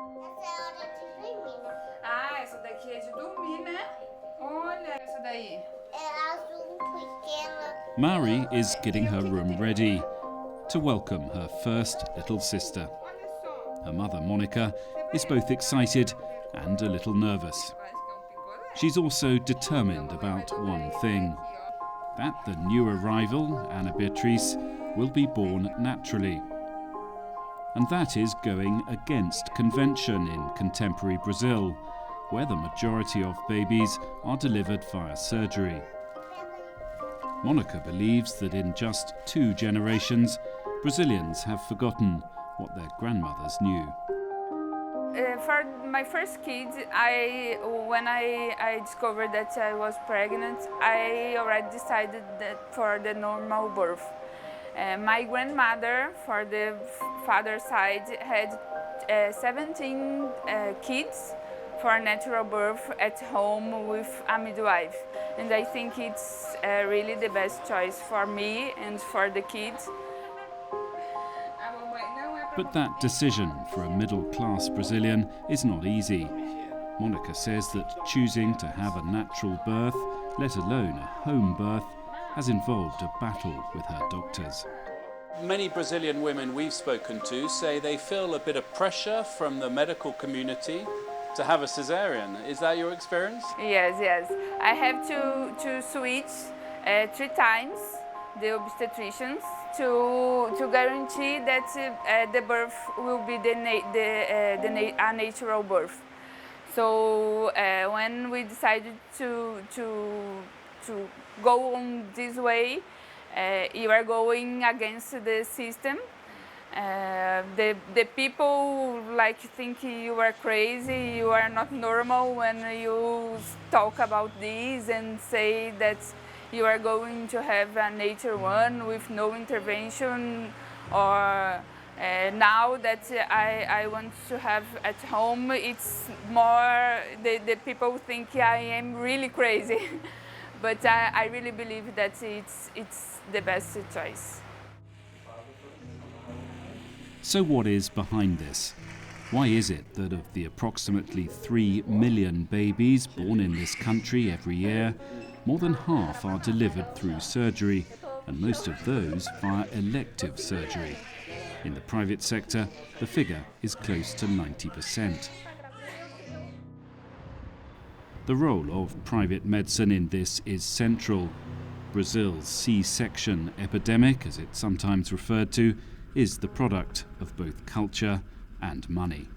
Essa é a hora de dormir, né? Ah, essa daqui é de dormir, né? Olha essa daí. É azul porque ela... Mari is getting her room ready to welcome her first little sister. Olha só. Her mother, Monica, is both excited and a little nervous. She's also determined about one thing, that the new arrival, Ana Beatriz, will be born naturally. And that is going against convention in contemporary Brazil, where the majority of babies are delivered via surgery. Monica believes that in just 2 generations, Brazilians have forgotten what their grandmothers knew. For my first kid, when I discovered that I was pregnant, I already decided that for the normal birth. My grandmother, for the father side, had 17 kids for natural birth at home with a midwife. And I think it's really the best choice for me and for the kids. But that decision for a middle-class Brazilian is not easy. Monica says that choosing to have a natural birth, let alone a home birth, has involved a battle with her doctors. Many Brazilian women we've spoken to say they feel a bit of pressure from the medical community to have a cesarean. Is that your experience? Yes. I have to switch 3 times the obstetricians to guarantee that the birth will be a natural birth. So when we decided to go on this way, you are going against the system. The people think you are crazy, you are not normal when you talk about this and say that you are going to have a nature one with no intervention, or now that I want to have at home, it's more the people think I am really crazy. But I really believe that it's the best choice. So what is behind this? Why is it that of the approximately 3 million babies born in this country every year, more than half are delivered through surgery, and most of those via elective surgery? In the private sector, the figure is close to 90%. The role of private medicine in this is central. Brazil's C-section epidemic, as it's sometimes referred to, is the product of both culture and money.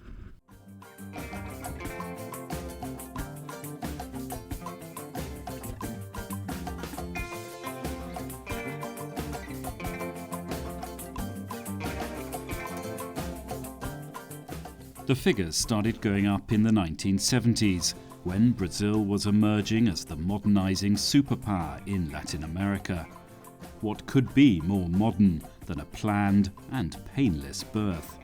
The figures started going up in the 1970s, when Brazil was emerging as the modernizing superpower in Latin America. What could be more modern than a planned and painless birth?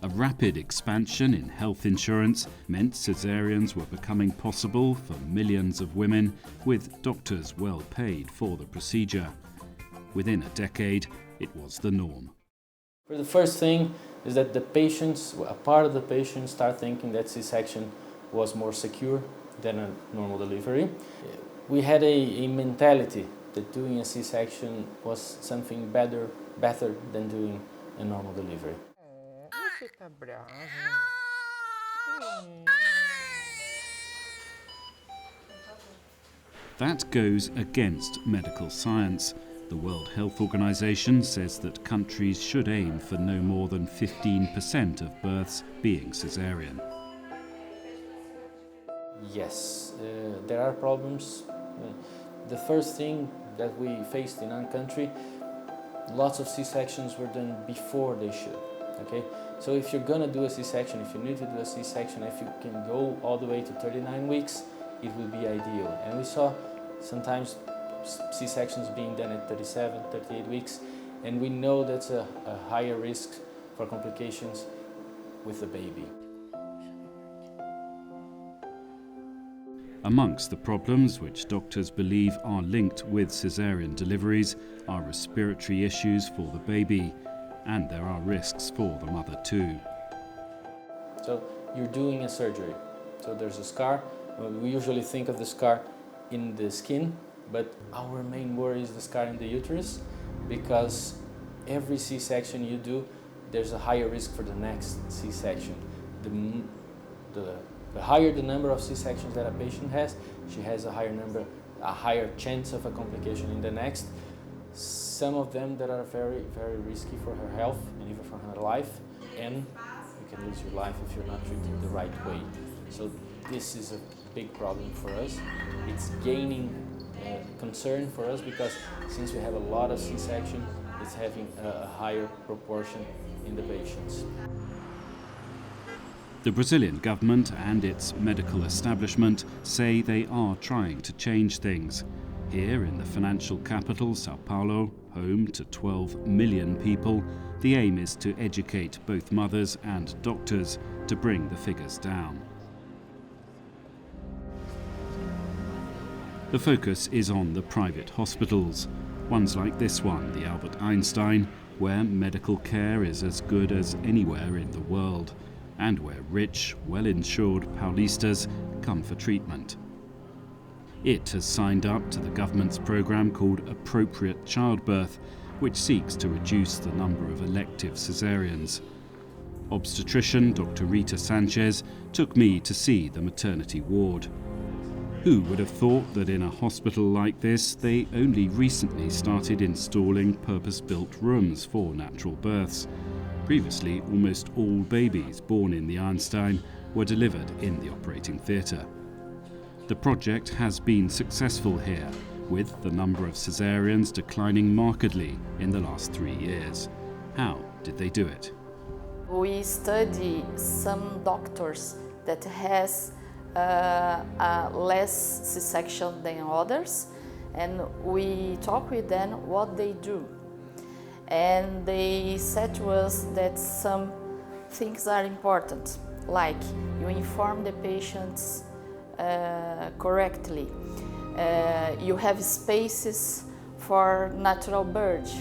A rapid expansion in health insurance meant cesareans were becoming possible for millions of women, with doctors well paid for the procedure. Within a decade, it was the norm. The first thing is that the patients, a part of the patients, start thinking that C-section was more secure than a normal delivery. We had a mentality that doing a C-section was something better than doing a normal delivery. That goes against medical science. The World Health Organization says that countries should aim for no more than 15% of births being cesarean. Yes, there are problems. The first thing that we faced in our country, lots of C-sections were done before they should. Okay, so if you're gonna do a C-section, if you need to do a C-section, if you can go all the way to 39 weeks, it would be ideal. And we saw sometimes C-sections being done at 37, 38 weeks, and we know that's a higher risk for complications with the baby. Amongst the problems which doctors believe are linked with cesarean deliveries are respiratory issues for the baby, and there are risks for the mother too. So you're doing a surgery. So there's a scar. We usually think of the scar in the skin, but our main worry is the scar in the uterus, because every C-section you do, there's a higher risk for the next C-section. The higher the number of C-sections that a patient has, she has a higher chance of a complication in the next. Some of them that are very, very risky for her health and even for her life, and you can lose your life if you're not treated the right way. So this is a big problem for us. It's gaining concern for us because since we have a lot of C-section, it's having a higher proportion in the patients. The Brazilian government and its medical establishment say they are trying to change things. Here in the financial capital, Sao Paulo, home to 12 million people, the aim is to educate both mothers and doctors to bring the figures down. The focus is on the private hospitals, ones like this one, the Albert Einstein, where medical care is as good as anywhere in the world, and where rich, well-insured Paulistas come for treatment. It has signed up to the government's program called Appropriate Childbirth, which seeks to reduce the number of elective cesareans. Obstetrician Dr. Rita SANCHEZ took me to see the maternity ward. Who would have thought that in a hospital like this, they only recently started installing purpose-built rooms for natural births. Previously, almost all babies born in the Einstein were delivered in the operating theatre. The project has been successful here, with the number of cesareans declining markedly in the last 3 years. How did they do it? We study some doctors that has less C-section than others, and we talk with them what they do. And they said to us that some things are important, like you inform the patients correctly, you have spaces for natural birth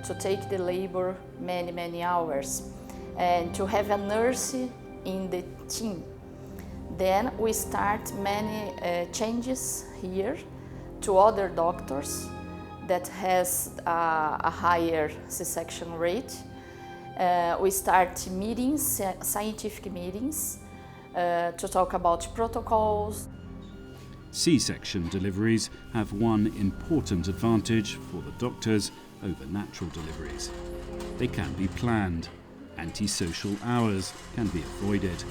to take the labor many hours, and to have a nurse in the team. Then we start many changes here to other doctors that has a higher C-section rate. We start meetings, scientific meetings, to talk about protocols. C-section deliveries have one important advantage for the doctors over natural deliveries. They can be planned. Antisocial hours can be avoided.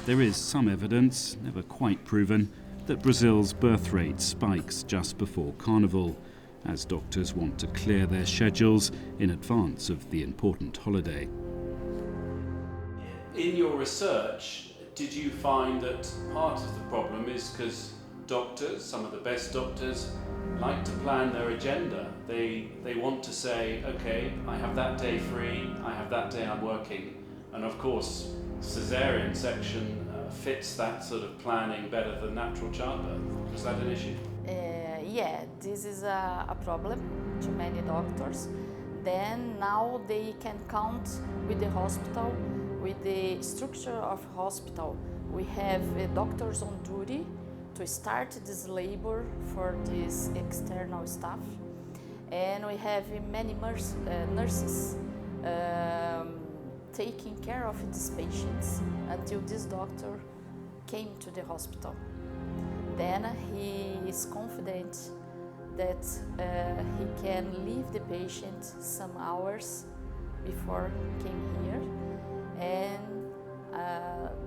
There is some evidence, never quite proven, that Brazil's birth rate spikes just before Carnival, as doctors want to clear their schedules in advance of the important holiday. In your research, did you find that part of the problem is because doctors, some of the best doctors, like to plan their agenda? They want to say, okay, I have that day free, I have that day I'm working, and of course cesarean section fits that sort of planning better than natural childbirth. Is that an issue? Yeah, this is a problem to many doctors. Then now they can count with the hospital, with the structure of hospital. We have doctors on duty to start this labor for this external staff. And we have many nurses taking care of these patients until this doctor came to the hospital. Then he is confident that he can leave the patient some hours before he came here, and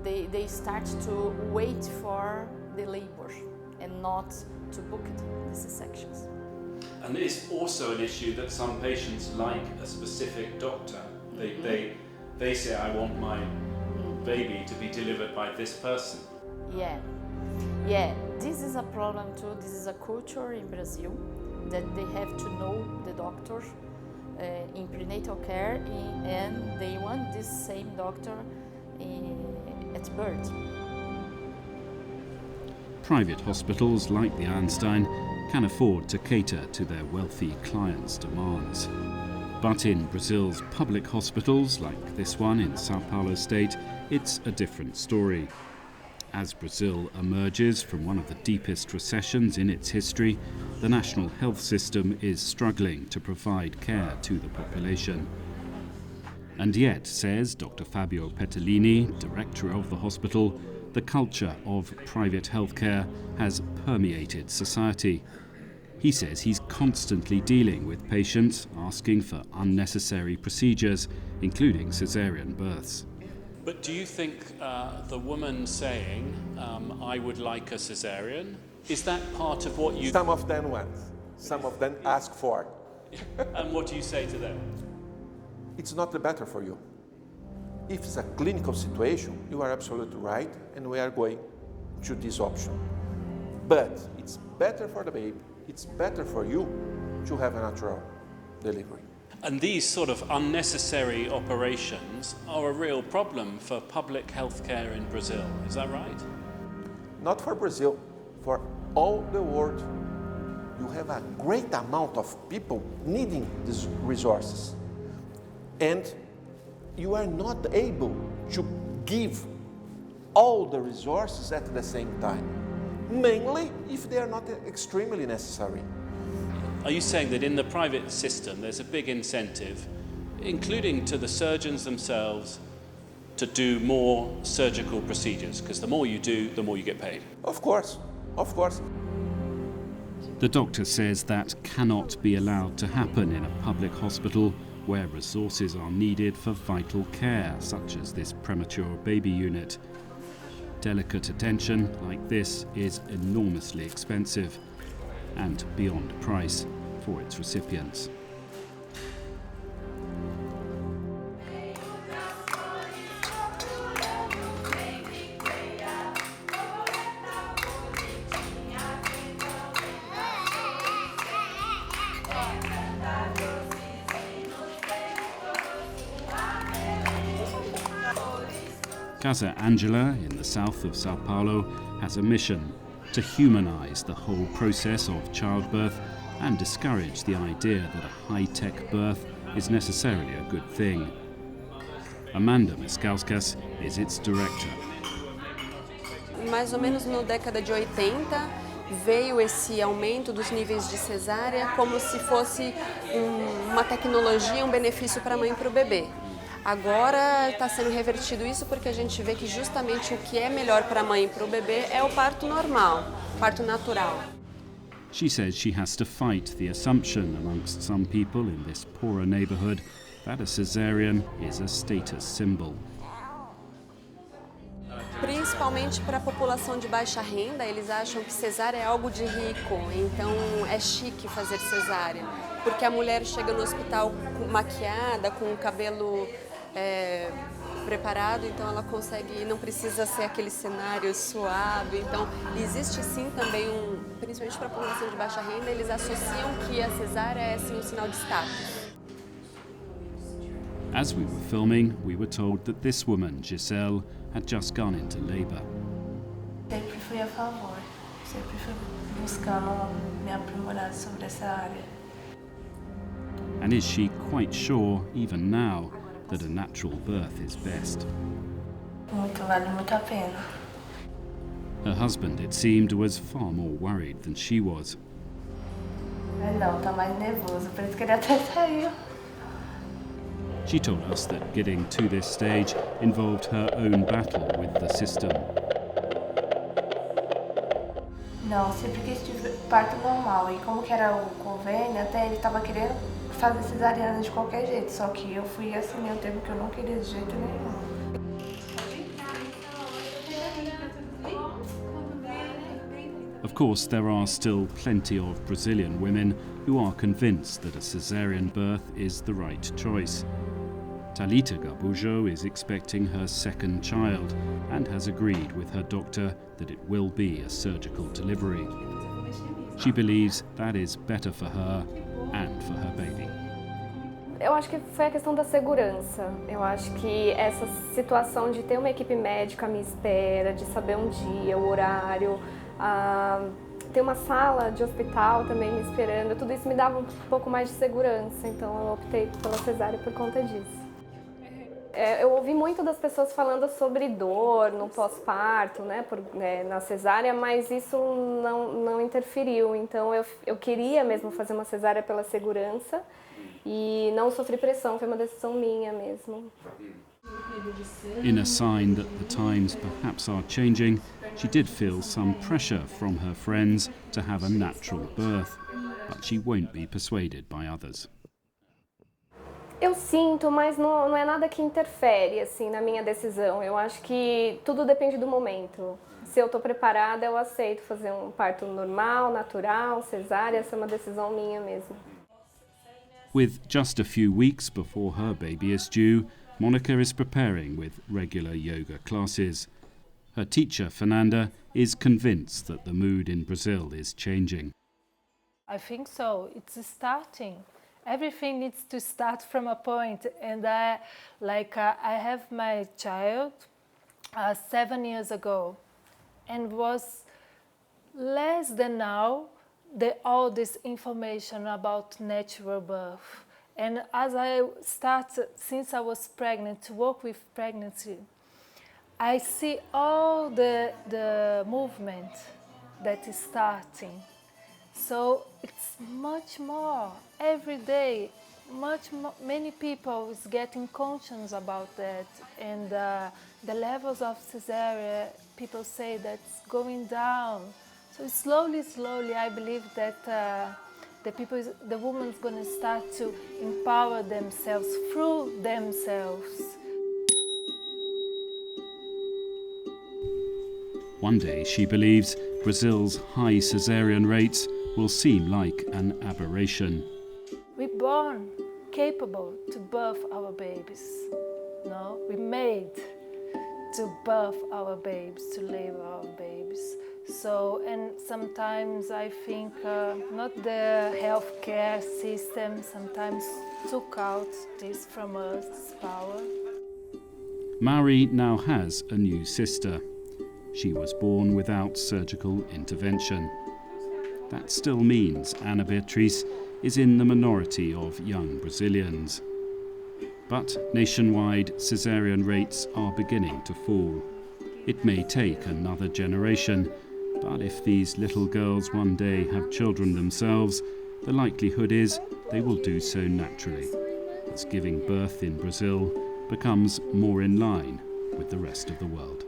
they start to wait for the labor and not to book the C-sections. And it's also an issue that some patients like a specific doctor. They say, I want my baby to be delivered by this person. Yeah, this is a problem too. This is a culture in Brazil that they have to know the doctor in prenatal care, and they want this same doctor at birth. Private hospitals like the Einstein can afford to cater to their wealthy clients' demands. But in Brazil's public hospitals, like this one in Sao Paulo State, it's a different story. As Brazil emerges from one of the deepest recessions in its history, the national health system is struggling to provide care to the population. And yet, says Dr. FABIO PETERLINE, director of the hospital, the culture of private healthcare has permeated society. He says he's constantly dealing with patients asking for unnecessary procedures, including cesarean births. But do you think the woman saying, I would like a cesarean, is that part of what you... Some of them want, some of them ask for. And what do you say to them? It's not the better for you. If it's a clinical situation, you are absolutely right, and we are going to this option. But it's better for the baby, it's better for you to have a natural delivery. And these sort of unnecessary operations are a real problem for public health care in Brazil, is that right? Not for Brazil, for all the world. You have a great amount of people needing these resources. And you are not able to give all the resources at the same time, mainly if they are not extremely necessary. Are you saying that in the private system there's a big incentive, including to the surgeons themselves, to do more surgical procedures? Because the more you do, the more you get paid. Of course, of course. The doctor says that cannot be allowed to happen in a public hospital where resources are needed for vital care, such as this premature baby unit. Delicate attention like this is enormously expensive and beyond price for its recipients. Casa Angela in the south of Sao Paulo has a mission to humanize the whole process of childbirth and discourage the idea that a high-tech birth is necessarily a good thing. Amanda Miskauskas is its director. Mais ou menos na década de 80, veio esse aumento dos níveis de cesárea como se fosse uma tecnologia, benefício para a mãe e para o bebê. Agora está sendo revertido isso porque a gente vê que justamente o que é melhor para a mãe e para o bebê é o parto normal, parto natural. She says she has to fight the assumption amongst some people in this poorer neighborhood that a cesarean is a status symbol. Principalmente para a população de baixa renda, eles acham que cesárea é algo de rico, então é chique fazer cesárea, porque a mulher chega no hospital maquiada, com o cabelo preparado, então ela consegue, não precisa ser aquele cenário suave. Então existe sim também principalmente para a população de baixa renda, eles associam que a cesárea é sim um sinal de status. As we were filming, we were told that this woman, Giselle, had just gone into labour. Sempre fui a favor, sempre fui buscando me aprimorar sobre essa área. And is she quite sure, even now, that a natural birth is best? Vale muito a pena. Her husband, it seemed, was far more worried than she was. Não, tá mais nervoso, por isso que ele até saiu. She told us that getting to this stage involved her own battle with the system. Não, sempre quis parto normal, e como que era o convênio, até ele estava querendo fazer cesariana de qualquer jeito, só que eu fui assim, eu tempo que eu não queria de jeito nenhum. Of course, there are still plenty of Brazilian women who are convinced that a cesarean birth is the right choice. Thalita Gabujo is expecting her second child and has agreed with her doctor that it will be a surgical delivery. She believes that is better for her and for her baby. Eu acho que foi a questão da segurança. Eu acho que essa situação de ter uma equipe médica à minha espera, de saber um dia, o horário, ter uma sala de hospital também me esperando, tudo isso me dava um pouco mais de segurança. Então eu optei pela cesárea por conta disso. Eu ouvi muito das pessoas falando sobre dor no pós-parto, né, na cesárea, mas isso não interferiu. Então eu queria mesmo fazer uma cesárea pela segurança e não sofri pressão, foi uma decisão minha mesmo. In a sign that the times perhaps are changing, she did feel some pressure from her friends to have a natural birth, but she won't be persuaded by others. Eu sinto, mas não é nada que interfere assim, na minha decisão. Eu acho que tudo depende do momento. Se eu estou preparada, eu aceito fazer um parto normal, natural, cesárea. Essa é uma decisão minha mesmo. With just a few weeks before her baby is due, Monica is preparing with regular yoga classes. Her teacher, Fernanda, is convinced that the mood in Brazil is changing. I think so. It's starting. Everything needs to start from a point, and I have my child 7 years ago, and was less than now all this information about natural birth. And as I started, since I was pregnant, to work with pregnancy, I see all the movement that is starting. So it's much more every day. Many people is getting conscious about that, and the levels of cesarean, people say that's going down. So slowly, I believe that the woman's going to start to empower themselves through themselves. One day, she believes, Brazil's high caesarean rates will seem like an aberration. We're born capable to birth our babies. No, we're made to birth our babies, to labor our babies. So, and sometimes I think not the healthcare system sometimes took out this from us, this power. Mauri now has a new sister. She was born without surgical intervention. That still means Ana Beatriz is in the minority of young Brazilians. But nationwide, caesarean rates are beginning to fall. It may take another generation, but if these little girls one day have children themselves, the likelihood is they will do so naturally, as giving birth in Brazil becomes more in line with the rest of the world.